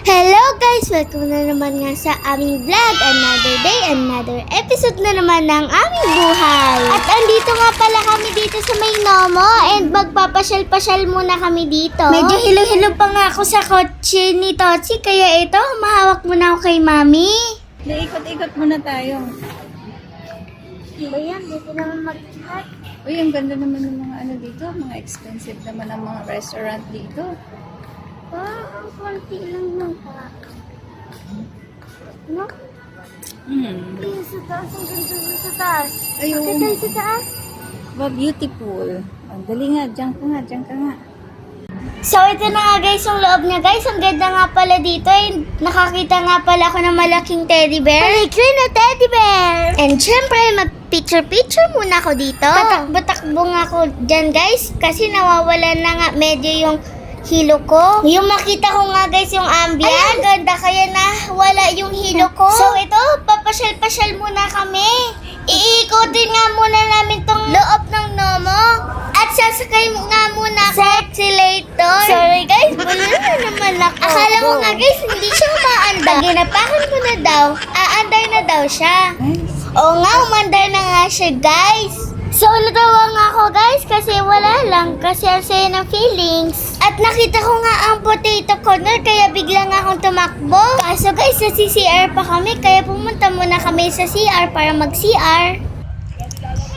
Hello guys! Welcome na naman nga sa aming vlog. Another day, another episode na naman ng aming buhay. At andito nga pala kami dito sa may Nomo and magpapasyal-pasyal muna kami dito. Medyo hilo-hilo pa nga ako sa kotse ni Totsi kaya ito, mahawak muna ako kay Mami. Ikot-ikot muna tayo. Ba yan? Dito naman mag-chat. Uy, ang ganda naman ng mga ano dito. Mga expensive naman ang mga restaurant dito. Ang konti lang ng no? Yung sa taas, ang ganda mo sa taas. Ayun. Bakit tayo sa taas? Wow, beautiful. Oh, dali nga, dyan ka nga. So, ito na nga guys, yung loob niya guys. Ang ganda nga pala dito. Nakakita nga pala ako ng malaking teddy bear. Palikrin na teddy bear! And syempre, mag-picture-picture muna ako dito. Tatakbo-takbo nga ako dyan guys. Kasi nawawalan na nga medyo yung hilo ko. Yung makita ko nga guys yung ambient. Ay, ang ganda kaya na wala yung hilo ko. So, ito, papasyal-pasyal muna kami. Iikutin nga muna namin tong loob ng Nomo. At sasakay nga muna sa accelerator. Sorry guys, wala na naman ako. Akala mo nga guys, hindi siya umaandar. Ginapakan ko na daw. Aandar na daw siya. Nice. Oo nga, umandar na nga siya guys. So, natawa nga ako guys kasi wala lang. Kasi ang saya ng feelings. At nakita ko nga ang potato corner kaya bigla nga akong tumakbo. Kaso guys, sa CCR pa kami kaya pumunta muna kami sa CR para mag-CR.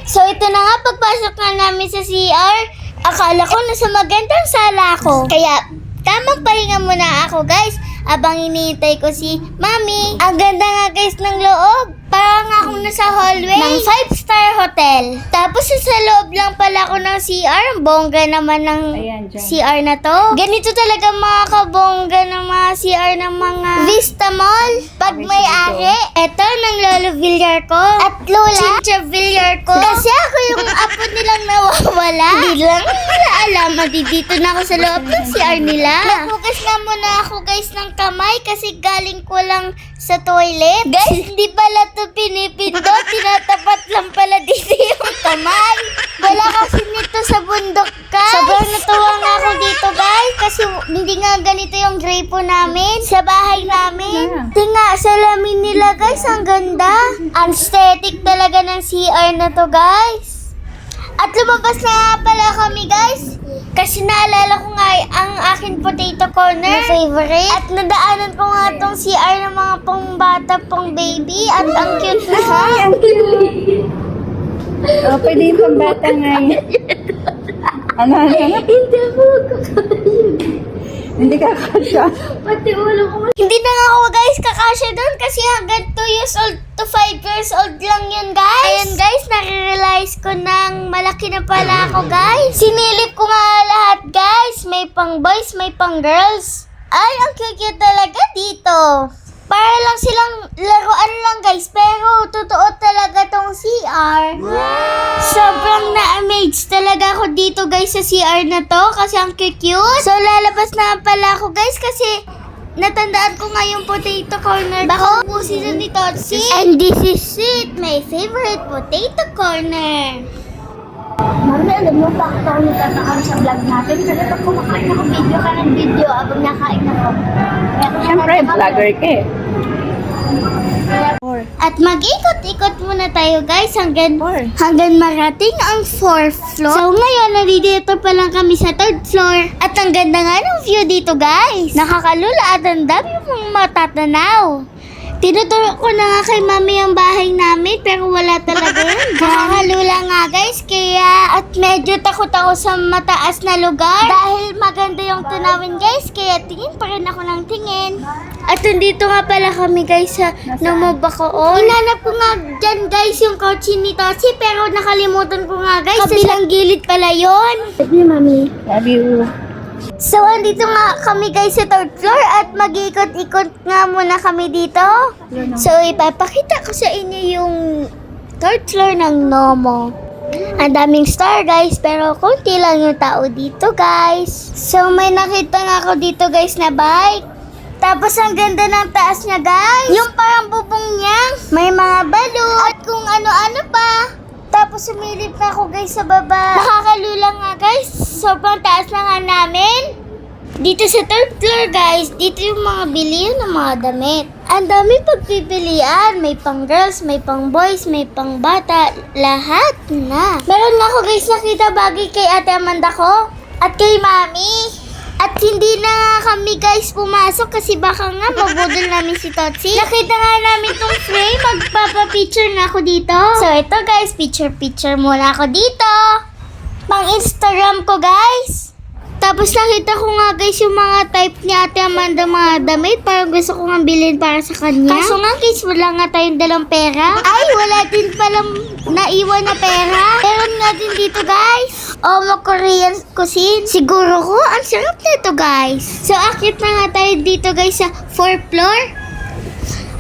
So, ito na nga, pagpasok nga namin sa CR, akala ko nasa magandang sala ako. Kaya, tamang pahinga muna ako, guys, abang iniintay ko si Mami. Ang ganda nga, guys, ng loob. Parang akong nasa hallway ng 5-star hotel. Tapos, sa loob lang pala ako ng CR. Ang bongga naman ng Ayan, dyan. CR na to. Ganito talaga mga kabongga ng mga CR ng mga Vista Mall. Pag may ari, eto ng Lolo Villar ko. At Lola Chincha Villar ko. Kasi ako yung apo nilang nawawala. Hindi lang nila alam. Dito na ako sa loob ng CR nila. Naghugas nga muna ako guys ng kamay kasi galing ko lang sa toilet. Guys, hindi pala ito pinipindot. Tinatapat lang pala dito yung kamay. Wala kasi nito sa bundok guys. Sobrang natuwa nga ako dito guys. Kasi hindi nga ganito yung gripo namin sa bahay namin. Tinga, salamin nila guys. Ang ganda. Aesthetic talaga ng CR na to guys. At lumabas na nga pala kami guys. Kasi naalala ko nga ang aking potato corner na favorite. At nadaanan ko nga tong CR ng mga pang bata, pang baby. At ang cute na ha. Oh, pwede yung pambata nga yun. Ano? Hindi ako kakasya. Hindi ka kasya. Pati ulo ko. Hindi na nga ako guys kakasya doon kasi hanggang 2 years old to 5 years old lang yun guys. Ayan guys, nare-realize ko nang malaki na pala ako guys. Sinilip ko nga lahat guys. May pang boys, may pang girls. Ay, ang cute talaga dito. Para lang silang laruan lang guys, pero totoo talaga tong CR. Sobrang na-amaze talaga ako dito guys sa CR na to kasi ang cute. So lalabas na pala ako guys kasi natandaan ko nga yung potato corner ko. Pusi na ni Totsi. And this is it, my favorite potato corner. Mami, alam mo, bakit ako nagtatakam sa vlog natin? Kasi pag kumakain ako, video ka ng video habang nakain ako. Siyempre, vlogger ka eh. At mag-ikot-ikot muna tayo guys hanggang marating ang 4th floor. So ngayon, nandito pa lang kami sa 3rd floor. At ang ganda nga ng view dito guys. Nakakalula at ang dami mong matatanaw. Tinuturo ko na nga kay Mami ang bahay namin pero wala talaga yun. Nakakalula nga guys kaya at medyo takot ako sa mataas na lugar. Dahil maganda yung tunawin guys kaya tingin pa rin ako ng tingin. At nandito nga pala kami guys sa Nomo Bacoor. Hinanap ko nga dyan guys yung kotse ni Totsi pero nakalimutan ko nga guys. Kabilang gilid pala yun. Love you, Mami. Love you. So, andito nga kami guys sa 3rd floor at mag-ikot-ikot nga muna kami dito. So, ipapakita ko sa inyo yung 3rd floor ng Nomo. Ang daming star guys, pero konti lang yung tao dito guys. So, may nakita nga ako dito guys na bike. Tapos, ang ganda ng taas niya guys. Yung parang bubong niya. May mga balon at kung ano-ano pa. Tapos sumilip na ako guys sa baba. Nakakalula nga guys. Sobrang taas na nga namin. Dito sa third floor guys, dito yung mga bilihan ng mga damit. Ang dami pagpipilian. May pang girls, may pang boys, may pang bata. Lahat na. Meron nga ako guys nakita bagay kay Ate Amanda ko. At kay Mami. At hindi na nga kami guys pumasok kasi baka nga mabudol namin si Totsi. Nakita nga namin tong frame. Magpapapicture na ako dito. So ito guys, picture muna ako dito. Pang Instagram ko guys. Tapos nakita ko nga guys yung mga type ni Ate Amanda mga damit. Parang gusto ko nga bilhin para sa kanya. Kaso nga guys, wala nga tayong dalang pera. Ay, wala din palang naiwan na pera. Meron nga din dito guys. Omo Korean cuisine. Siguro ko, ang sarap nito guys. So akit na nga tayo dito guys sa 4th floor.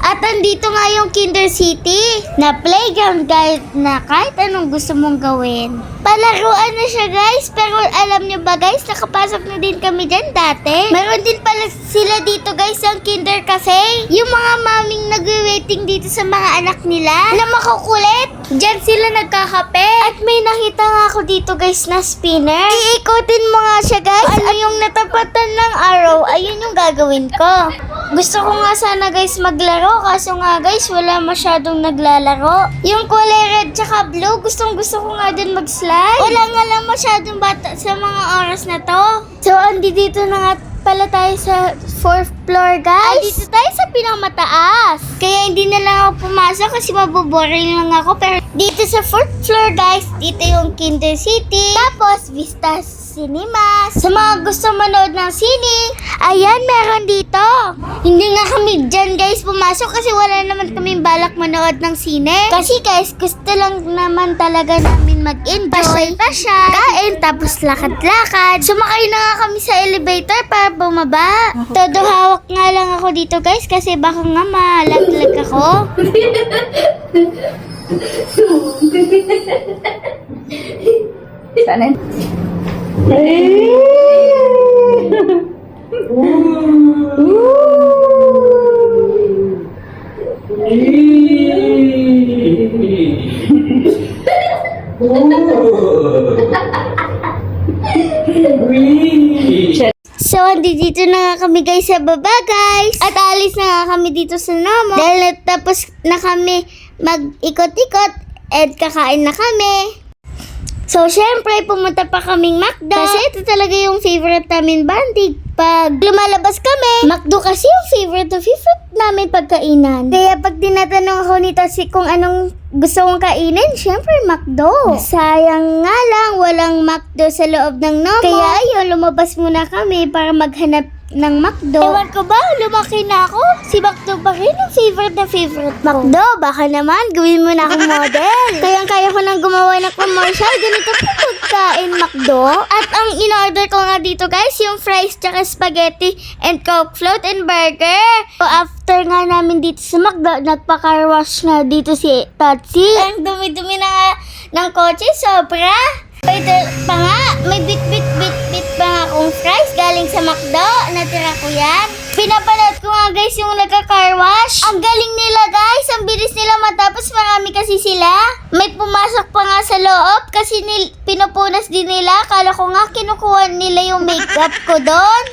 At andito nga yung Kinder City na playground guys na kahit anong gusto mong gawin. Palaruan na siya guys, pero alam nyo ba guys, nakapasok na din kami dyan dati. Meron din pala sila dito guys ang Kinder Cafe. Yung mga maming nag-waiting dito sa mga anak nila na makukulit. Diyan sila nagkakape. At may nakita nga ako dito guys na spinner. Iikutin mo nga siya guys. Ano yung natapatan ng araw, ayun yung gagawin ko. Gusto ko nga sana guys maglaro, kaso nga guys wala masyadong naglalaro. Yung kulay red tsaka blue, gustong gusto ko nga dun mag-slide. Wala nga lang masyadong bata sa mga oras na to. So dito na nga pala tayo sa 4th floor guys. Dito tayo sa pinakamataas. Kaya hindi na lang ako pumasok kasi maboboring lang ako. Pero dito sa 4th floor guys, dito yung Kinder City. Tapos Vista Cinemas. Sa mga gusto manood ng sine, ayan meron dito. Hindi nga kami dyan guys pumasok kasi wala naman kaming balak manood ng sine. Kasi guys, gusto lang naman talaga namin mag-enjoy. Pasyal, kain, tapos lakad-lakad. Sumakay na nga kami sa elevator para bumaba. Todo hawak nga lang ako dito guys kasi baka nga malaglag ako. Sana. So, dito na nga kami guys sa baba guys. At alis na nga kami dito sa Nomo. Dahil tapos na kami mag-ikot-ikot at kakain na kami. So, syempre, pumunta pa kaming McDo. Kasi ito talaga yung favorite namin banding. Pag lumalabas kami, McDo kasi yung favorite namin pagkainan. Kaya pag tinatanong ako nito kung anong gusto kong kainin, syempre McDo. Sayang nga lang, walang McDo sa loob ng Nomo. Kaya ayun, lumabas muna kami para maghanap ng McDo. Ewan ko ba, lumaki na ako. Si McDo pa rin yung favorite ko. McDo, baka naman gawin mo na akong model. Kaya ko nang gumawa ng commercial. Ganito po pagkain McDo. At ang in-order ko nga dito guys, yung fries tsaka spaghetti and coke float and burger. So after nga namin dito sa McDo, nagpa-car wash nga dito si Totsi. Ang dumi-dumi na nga ng kotse, sobra. Ito pa nga, may bit pa nga akong fries galing sa McDo. Natira ko yan. Pinapanood ko nga guys yung nagka-car wash. Ang galing nila guys. Ang bilis nila matapos. Marami kasi sila. May pumasok pa nga sa loob kasi pinupunas din nila. Kala ko nga kinukuha nila yung makeup ko doon.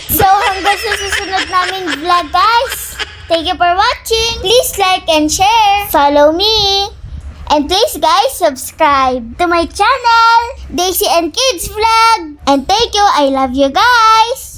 So hanggang sa susunod naming vlog guys. Thank you for watching. Please like and share. Follow me. And please guys, subscribe to my channel, Daisy and Kids Vlog. And thank you, I love you guys.